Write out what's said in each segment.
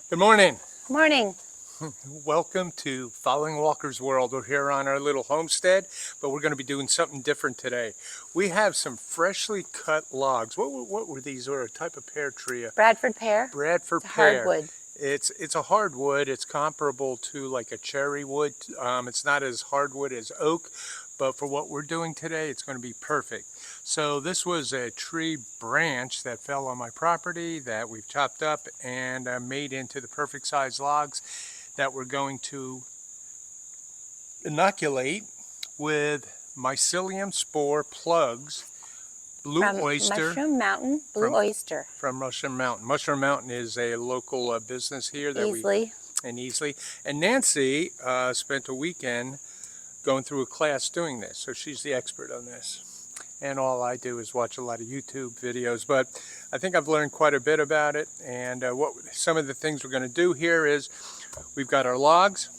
Good morning. Morning. Welcome to Following Walker's World. We're here on our little homestead, but we're going to be doing something different today. We have some freshly cut logs. What were these? Or a type of pear tree? Bradford pear. Bradford It's a pear. hardwood. It's a hardwood. It's comparable to like a cherry wood. It's not as hardwood as oak, but for what we're doing today, it's going to be perfect. So this was a tree branch that fell on my property that we've chopped up and made into the perfect size logs that we're going to inoculate with mycelium spore plugs. Blue From Oyster. Mushroom Mountain, Blue Oyster. From Mushroom Mountain. Mushroom Mountain is a local business here that Easily. And Nancy spent a weekend going through a class doing this, so she's the expert on this. And all I do is watch a lot of YouTube videos, but I think I've learned quite a bit about it. And some of the things we're going to do here is we've got our logs,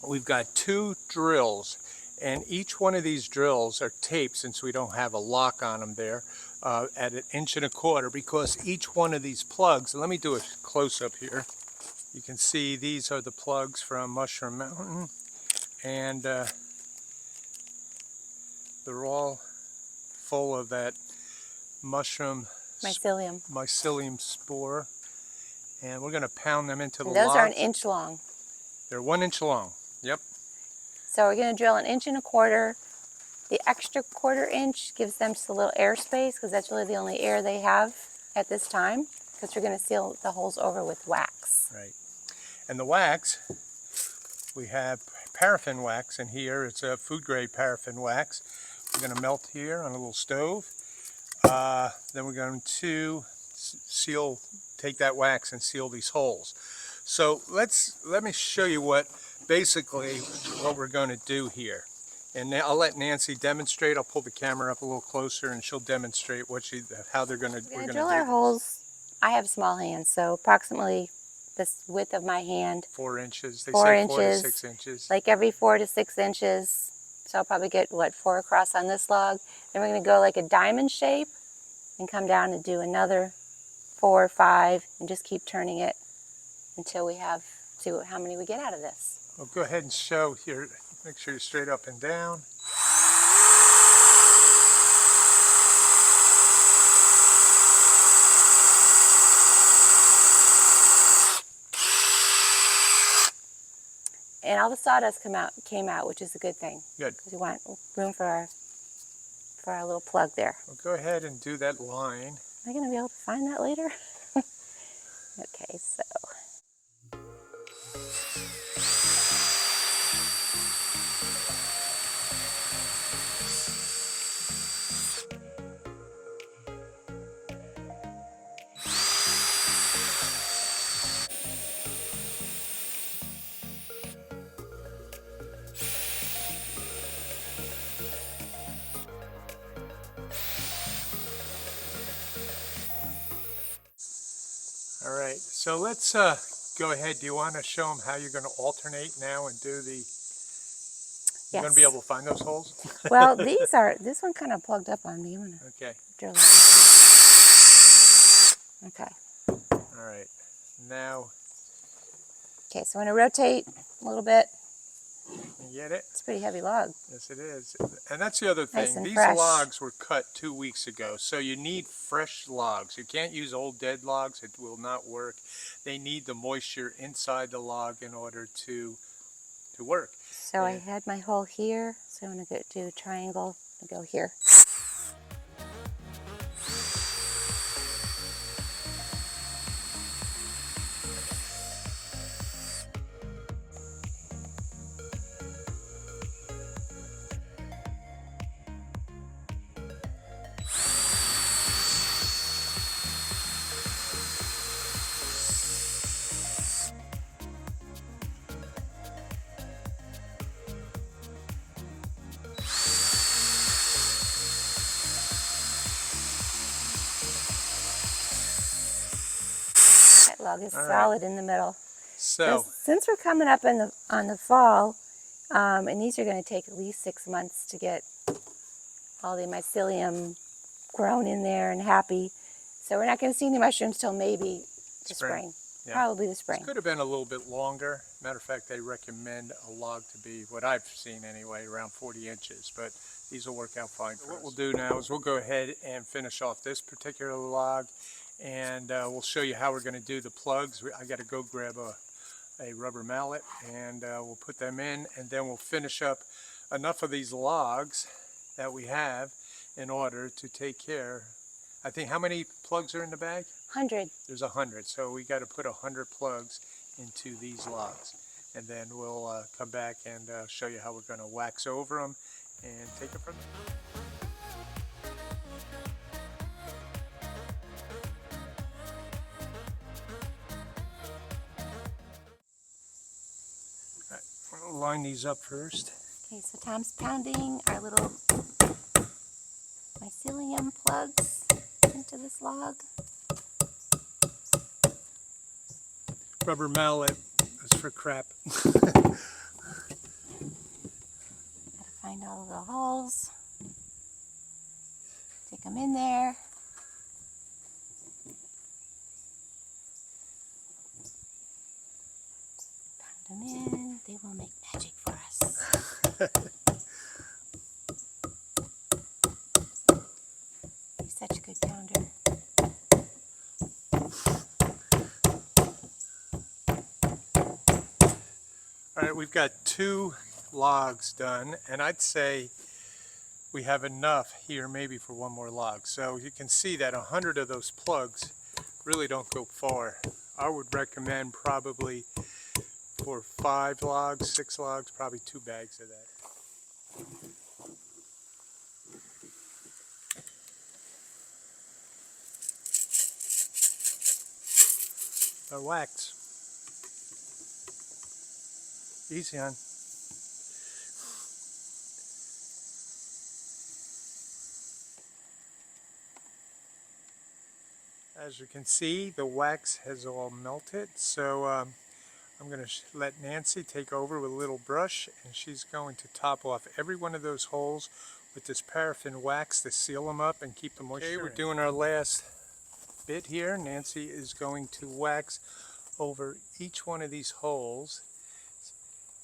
we've got 2 drills, and each one of these drills are taped, since we don't have a lock on them there, at 1.25 inches, because each one of these plugs, and let me do a close-up here. You can see these are the plugs from Mushroom Mountain, and they're all full of that mycelium spore, and we're going to pound them into the logs. Those are 1 inch long. They're 1 inch long. Yep. So we're going to drill 1.25 inches. The extra 1/4 inch gives them just a little air space, because that's really the only air they have at this time, because we're going to seal the holes over with wax. Right. And the wax, we have paraffin wax in here. It's a food grade paraffin wax. We're going to melt here on a little stove. Then we're going to take that wax and seal these holes. So let me show you what we're going to do here. And I'll let Nancy demonstrate. I'll pull the camera up a little closer and she'll demonstrate how they're going to We're going to drill our holes. I have small hands, so approximately the width of my hand. 4 inches. They 4 say inches. 4 to 6 inches. Like every 4 to 6 inches. So I'll probably get, 4 across on this log. Then we're going to go like a diamond shape and come down and do another 4 or 5 and just keep turning it until we see how many we get out of this. Well, go ahead and show here. Make sure you're straight up and down. And all the sawdust came out, which is a good thing. Good. Because we want room for our little plug there. Well, go ahead and do that line. Am I going to be able to find that later? Okay, so. All right, so let's go ahead. Do you want to show them how you're going to alternate now and do the... You're going to be able to find those holes? Well, this one kind of plugged up on me. I'm going to Okay. drill it. Okay. All right. Now... Okay, so I'm going to rotate a little bit. You get it? It's a pretty heavy log. Yes, it is. And that's the other thing. Nice and These fresh. logs were cut 2 weeks ago, so you need fresh logs. You can't use old dead logs. It will not work. They need the moisture inside the log in order to work. So I had my hole here, so I'm going to do a triangle and go here. Log is solid in the middle. So since we're coming up on the fall, and these are going to take at least 6 months to get all the mycelium grown in there and happy, so we're not going to see any mushrooms till maybe the spring. Yeah. Probably the This spring. could have been a little bit longer. Matter of fact, they recommend a log to be, what I've seen anyway, around 40 inches, but these will work out fine for us. What we'll do now is we'll go ahead and finish off this particular log, and we'll show you how we're going to do the plugs. I got to go grab a rubber mallet, and we'll put them in, and then we'll finish up enough of these logs that we have in order to take care. I think, how many plugs are in the bag? 100. There's 100, so we got to put 100 plugs into these logs, and then we'll come back and show you how we're going to wax over them and take it from there. All right, we'll line these up first. Okay, so Tom's pounding our little mycelium plugs into this log. Rubber mallet is for crap. Gotta find all the holes. Stick them in there. Pound them in. They will make magic for us. He's such a good pounder. All right, we've got 2 logs done, and I'd say we have enough here maybe for 1 more log. So you can see that 100 of those plugs really don't go far. I would recommend probably for 5 logs, 6 logs, probably 2 bags of that. Wax. Easy on. As you can see, the wax has all melted, so I'm going to let Nancy take over with a little brush, and she's going to top off every one of those holes with this paraffin wax to seal them up and keep the moisture in. Okay, we're doing our last bit here. Nancy is going to wax over each one of these holes.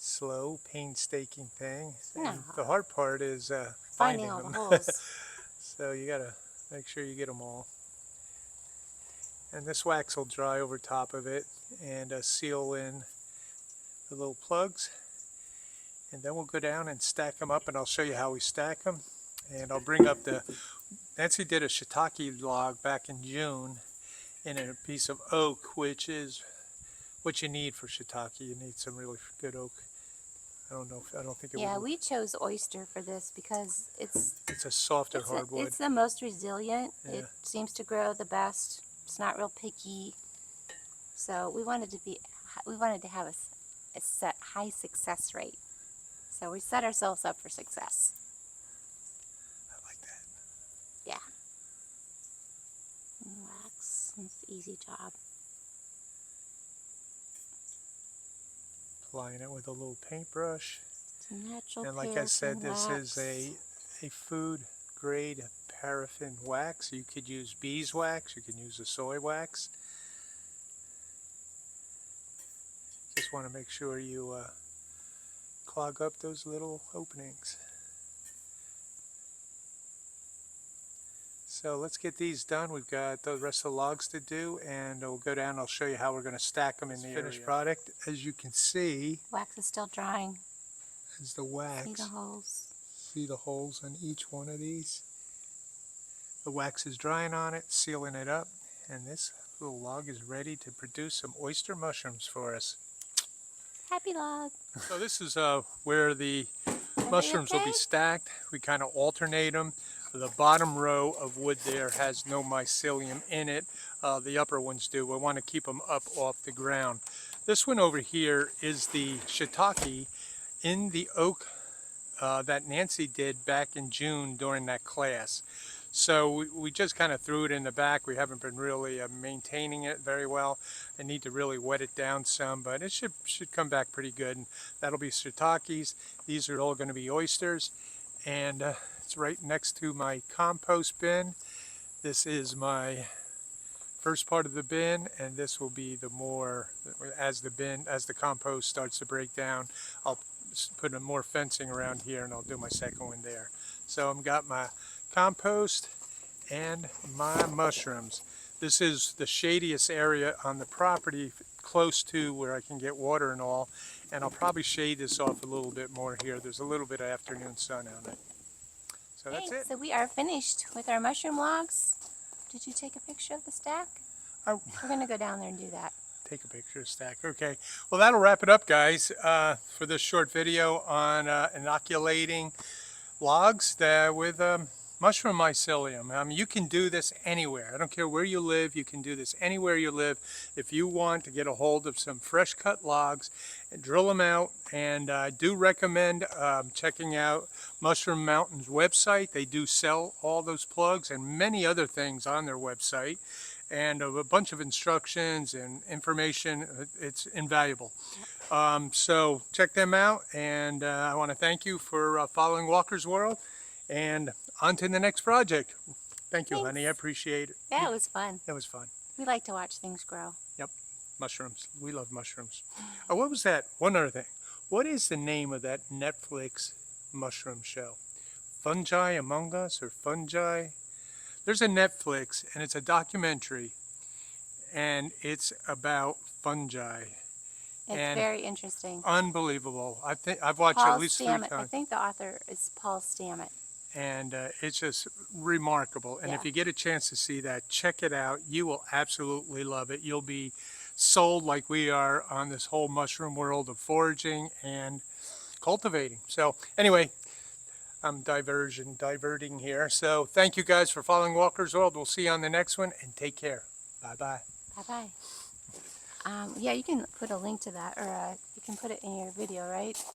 Slow, painstaking thing. No. And the hard part is Finding all the holes. So you gotta make sure you get them all. And this wax will dry over top of it and seal in the little plugs. And then we'll go down and stack them up, and I'll show you how we stack them. And I'll bring up Nancy did a shiitake log back in June in a piece of oak, which is what you need for shiitake. You need some really good oak. I don't think it would. Yeah, we chose oyster for this because it's a softer hardwood. It's the most resilient. Yeah. It seems to grow the best. It's not real picky. So we wanted to have a set high success rate. So we set ourselves up for success. I like that. Yeah. Relax. It's an easy job. Applying it with a little paintbrush. It's a natural And like I said, this wax. is a food grade paraffin wax. You could use beeswax, you can use the soy wax. Just want to make sure you clog up those little openings. So let's get these done. We've got the rest of the logs to do, and we'll go down and I'll show you how we're going to stack them in the finished product. As you can see, Wax is still drying. is the wax. See the holes. See the holes on each one of these? The wax is drying on it, sealing it up, and this little log is ready to produce some oyster mushrooms for us. Happy log. So this is where the mushrooms will be stacked. We kind of alternate them. The bottom row of wood there has no mycelium in it. The upper ones do. We want to keep them up off the ground. This one over here is the shiitake in the oak that Nancy did back in June during that class. So we just kind of threw it in the back. We haven't been really maintaining it very well. I need to really wet it down some, but it should come back pretty good. And that'll be shiitakes. These are all going to be oysters. And it's right next to my compost bin. This is my first part of the bin, and this will be the more, as the compost starts to break down, I'll put more fencing around here, and I'll do my second one there. So I've got my compost and my mushrooms. This is the shadiest area on the property, close to where I can get water and all, and I'll probably shade this off a little bit more here. There's a little bit of afternoon sun on it. So that's it. So we are finished with our mushroom logs. Did you take a picture of the stack? We're going to go down there and do that. Take a picture of stack. Okay. Well, that'll wrap it up, guys, for this short video on inoculating logs with mushroom mycelium. You can do this anywhere. I don't care where you live. You can do this anywhere you live. If you want to get a hold of some fresh cut logs and drill them out, and I do recommend checking out Mushroom Mountain's website. They do sell all those plugs and many other things on their website, and a bunch of instructions and information. It's invaluable. So check them out, and I want to thank you for following Walker's World, and on to the next project. Thank you, Thanks. honey. I appreciate it. Yeah, it was fun. It was fun. We like to watch things grow. Yep. Mushrooms. We love mushrooms. Oh, what was that? One other thing. What is the name of that Netflix mushroom show? Fungi Among Us, or Fungi? There's a Netflix, and it's a documentary, and it's about fungi. It's And very interesting. unbelievable. I've watched it Paul at least 3 Stammet. times. I think the author is Paul Stammet. And it's just remarkable. And if you get a chance to see that, check it out. You will absolutely love it. You'll be sold like we are on this whole mushroom world of foraging and cultivating. So anyway, I'm diverting here. So thank you guys for following Walker's World. We'll see you on the next one, and take care. Bye-bye. Bye-bye. Yeah, you can put a link to that, or you can put it in your video, right?